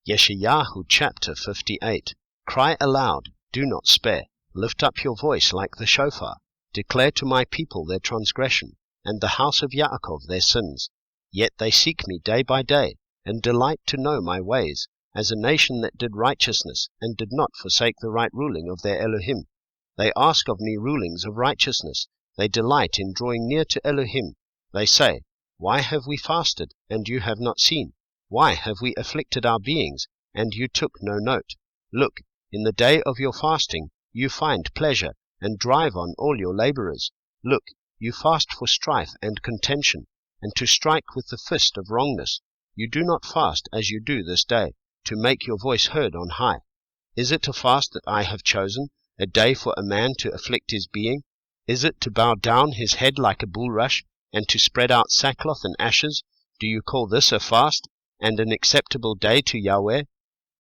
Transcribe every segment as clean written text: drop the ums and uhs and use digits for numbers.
Yeshayah chapter 58. Cry aloud, do not spare. Lift up your voice like the shofar. Declare to my people their transgression, and the house of Yaakov their sins. Yet they seek me day by day, and delight to know my ways, as a nation that did righteousness, and did not forsake the right ruling of their Elohim. They ask of me rulings of righteousness. They delight in drawing near to Elohim. They say, Why have we fasted, and you have not seen? Why have we afflicted our beings, and you took no note? Look, in the day of your fasting you find pleasure, and drive on all your laborers. Look, you fast for strife and contention, and to strike with the fist of wrongness. You do not fast as you do this day, to make your voice heard on high. Is it a fast that I have chosen, a day for a man to afflict his being? Is it to bow down his head like a bulrush, and to spread out sackcloth and ashes? Do you call this a fast, and an acceptable day to Yahweh?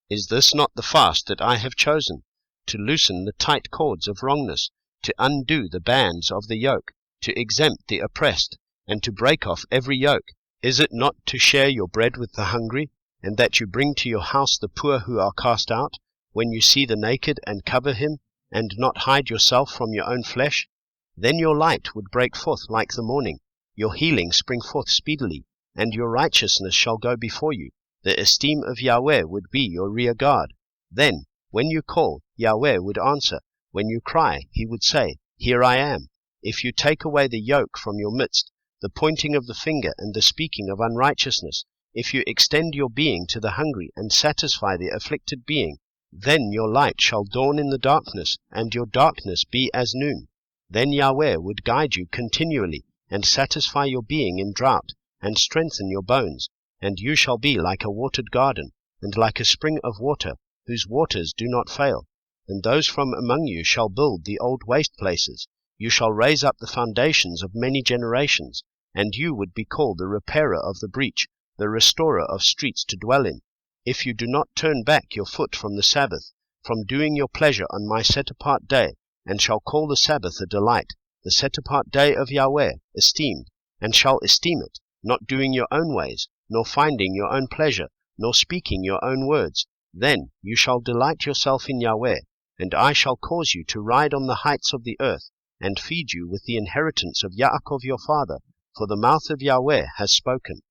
Is this not the fast that I have chosen, to loosen the tight cords of wrongness, to undo the bands of the yoke, to exempt the oppressed, and to break off every yoke? Is it not to share your bread with the hungry, and that you bring to your house the poor who are cast out, when you see the naked and cover him, and not hide yourself from your own flesh? Then your light would break forth like the morning, your healing spring forth speedily, and your righteousness shall go before you. The esteem of Yahweh would be your rear guard. Then, when you call, Yahweh would answer. When you cry, he would say, Here I am. If you take away the yoke from your midst, the pointing of the finger and the speaking of unrighteousness, if you extend your being to the hungry and satisfy the afflicted being, then your light shall dawn in the darkness, and your darkness be as noon. Then Yahweh would guide you continually, and satisfy your being in drought, and strengthen your bones, and you shall be like a watered garden, and like a spring of water, whose waters do not fail. And those from among you shall build the old waste places. You shall raise up the foundations of many generations, and you would be called the repairer of the breach, the restorer of streets to dwell in. If you do not turn back your foot from the Sabbath, from doing your pleasure on my set-apart day, and shall call the Sabbath a delight, the set-apart day of Yahweh esteemed, and shall esteem it, not doing your own ways, nor finding your own pleasure, nor speaking your own words, then you shall delight yourself in Yahweh, and I shall cause you to ride on the heights of the earth, and feed you with the inheritance of Yaakov your father, for the mouth of Yahweh has spoken.